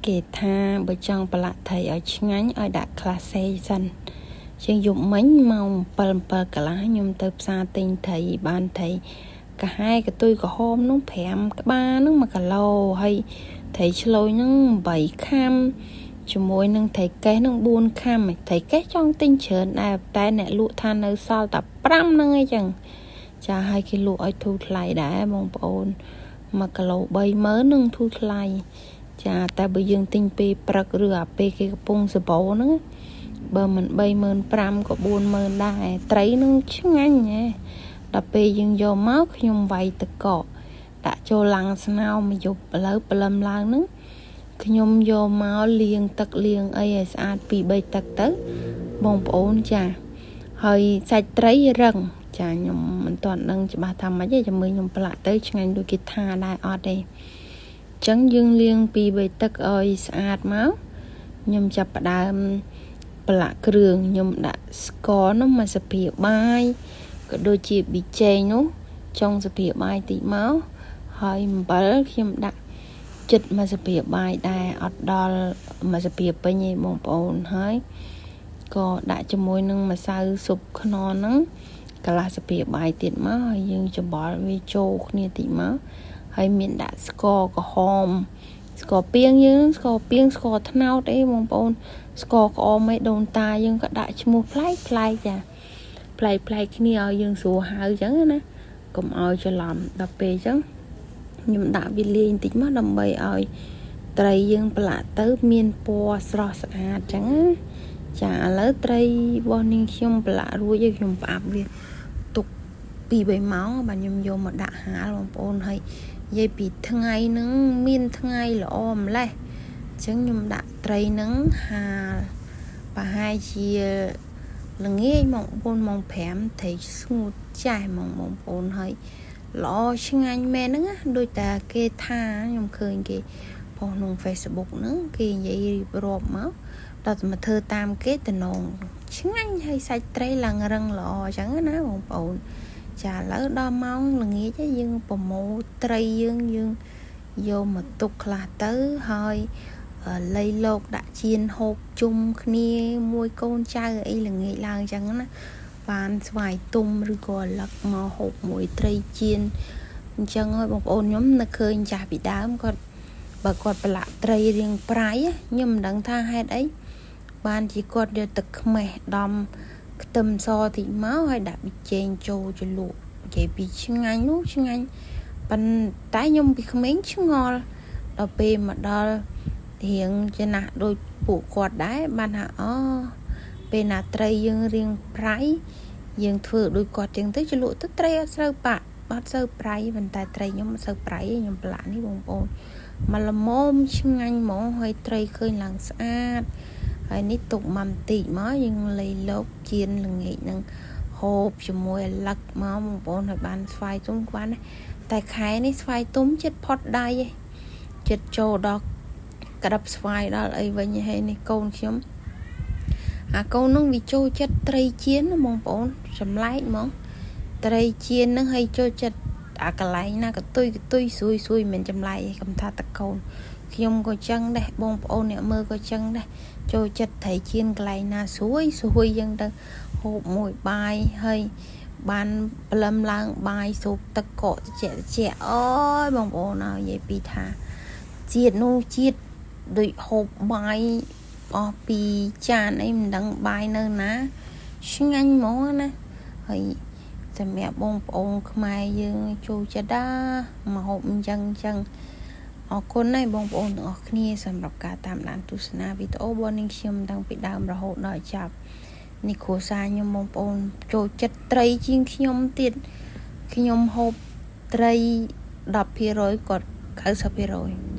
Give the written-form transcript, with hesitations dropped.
គេថាបើចង់ប្រឡាក់ត្រីឲ្យឆ្ងាញ់ឲ្យដាក់ក្លាសេសិនជាងយប់មិញម៉ោង7 កន្លះខ្ញុំទៅផ្សារទិញត្រីបានត្រីកាហាយកទុយក្រហមនោះ5ក្បាលនោះ1គីឡូហើយត្រីឆ្លូយនោះ8ខាំជាមួយនឹងត្រីកេះនឹង4ខាំត្រីកេះចង់ទិញច្រើនដែរតែអ្នកលក់ថានៅសល់តែ5ហ្នឹងអីចឹងចាឲ្យគេលក់ឲ្យធូរថ្លៃដែរបងប្អូន1គីឡូ30000នឹងធូរថ្លៃចាតែបើយើងទិញពេលព្រឹកឬអាពេលគេកំពុងសបោហ្នឹងបើមិន35000ក៏40000ដែរត្រីនឹងឆ្ងាញ់ហ៎ដល់ពេលយើងយកមកខ្ញុំវាយទឹកកកដាក់ចូលឡាំងស្ងោរមួយយប់ឥឡូវព្រលឹមឡើងហ្នឹងខ្ញុំយកមកលាងទឹកលាងអីឲ្យស្អាត2-3ទឹកទៅបងប្អូនចាហើយសាច់ត្រីរឹងចាខ្ញុំមិនទាន់ដឹងច្បាស់ថាម៉េចទេចាំមើលខ្ញុំប្រឡាក់ទៅឆ្ងាញ់ដូចគេថាដែរអត់ទេចឹងយើងលាង2-3ទឹកឲ្យស្អាតមកខ្ញុំចាប់ផ្ដើមប្រឡាក់គ្រឿងខ្ញុំដាក់ស្ករនោះមួយស្លាបព្រាបាយក៏ដូចជាប៊ីចេងនោះចុងស្លាបព្រាបាយតិចមកហើយអំបិលខ្ញុំដាក់ចិត្តមួយស្លាបព្រាបាយដែរអត់ដល់មួយស្លាបព្រាពេញទេបងប្អូនហើយក៏ដាក់ជាមួយនឹងម្សៅស៊ុបខ្នុរហ្នឹងកន្លះស្លាបព្រាបាយទៀតមកហើយយើងច្បល់វាចូលគ្នាតិចមកហើយមានដាក់ស្ករក្រហមស្ករពាងយើងស្ករពាងស្ករត្នោតអីបងប្អូនស្ករក្អមអីដូនតាយើងក៏ដាក់ឈ្មោះប្លែកចាប្លែកគ្នាឲ្យយើងស្រួលហៅអញ្ចឹងណាកុំឲ្យច្រឡំដល់ពេលអញ្ចឹងខ្ញុំដាក់វាលាយបន្តិចមកដើម្បីឲ្យត្រីយើងប្រឡាក់ទៅមានពណ៌ស្រស់ស្អាតអញ្ចឹងចាឥឡូវត្រីរបស់នាងខ្ញុំប្រឡាក់រួចហើយខ្ញុំផ្អាប់វាទុក2-3ម៉ោងបាទខ្ញុំយកមកដាក់ហាលបងប្អូនហើយនិយាយពីថ្ងៃហ្នឹងមានថ្ងៃល្អម្លេះអញ្ចឹងខ្ញុំដាក់ត្រីហ្នឹងហាលប្រហែលជាល្ងាចម៉ោង4ម៉ោង5ត្រីស្ងួតចាស់ហ្មងបងប្អូនហើយល្អឆ្ងាញ់មែនហ្នឹងដូចតែគេថាខ្ញុំឃើញគេផុសក្នុង Facebook ហ្នឹងគេនិយាយរៀបរាប់មកដល់តែមកធ្វើតាមគេតំណងឆ្ងាញ់ហើយសាច់ត្រីឡើងរឹងល្អអញ្ចឹងណាបងប្អូនចាឥឡូវដល់ម៉ោងល្ងាចយើងប្រមូលត្រីយើងយកមកទុកខ្លះទៅហើយលៃលោកដាក់ជៀនហូបជុំគ្នាមួយកូនចៅអីល្ងាចឡើងអញ្ចឹងណាបានស្វាយទុំឬក៏លឹកមកហូបមួយត្រីជៀនអញ្ចឹងហើយបងប្អូនខ្ញុំនឹកឃើញចាស់ពីដើមគាត់បើគាត់ប្រឡាក់ត្រីរៀងប្រៃខ្ញុំមិនដឹងថាហេតុអីបានជាគាត់យកទឹកខ្មេះដំខ្ទឹមសតិចមកហើយដាក់ប៊ីចេងចូលជ្រលក់និយាយពីឆ្ងាញ់នោះឆ្ងាញ់ប៉ុន្តែខ្ញុំពីក្មេងឆ្ងល់ដល់ពេលមកដល់រៀងចំណាស់ដូចពួកគាត់ដែរបានថាអូពេលណាត្រីយើងរៀងប្រៃយើងធ្វើដូចគាត់ចឹងទៅជ្រលក់ទៅត្រីអត់ស្រូវបាក់អត់សូវប្រៃប៉ុន្តែត្រីខ្ញុំអត់សូវប្រៃទេខ្ញុំប្រឡាក់នេះបងប្អូនមកល្មមឆ្ងាញ់ហ្មងហើយត្រីឃើញឡើងស្អាតហើយនេះទុកមកបន្តិចមកយើងលៃលោកជៀនល្ងាចនឹងហូបជាមួយអាឡឹកមកបងប្អូនឲ្យបានស្វាយទុំបានតែខែនេះស្វាយទុំចិត្តផុតដៃឯងចិត្តចូលដល់ក្តាប់ស្វាយដល់អីវិញហើយនេះកូនខ្ញុំអាកូននឹងវាចូលចិត្តត្រីជៀនបងប្អូនចម្លែកហ្មងត្រីជៀននឹងឲ្យចូលចិត្តអាកន្លែងណាកតុយស្រួយមិនចម្លែកឯងកំថាតកូនខ្ញុំក៏ចឹងដែរបងប្អូនអ្នកមើលក៏ចឹងដែរចូលចិត្តត្រីជៀនកន្លែងណាស្រួយយ៉ាងទៅហូបមួយបាយហើយបានព្រលឹមឡើងបាយស៊ុបទឹកកកត្រជាក់អូយបងប្អូននិយាយពីថាជាតិនោះជាតិដូចហូបបាយអស់ពីចានអីមិនដឹងបាយនៅណាឆ្ងាញ់ហ្មងណាហើយសម្រាប់បងប្អូនខ្មែរយើងចូលចិត្តមកហូបអញ្ចឹងអរគុណណាស់បងប្អូនទាំងអស់គ្នាសម្រាប់ការតាមដានទស្សនាវីដេអូរបស់នាងខ្ញុំតាំងពីដើមរហូតដល់ចប់នេះគ្រួសារខ្ញុំបងប្អូនចូលចិត្តត្រីជាងខ្ញុំទៀតខ្ញុំហូបត្រី 10% គាត់ 90%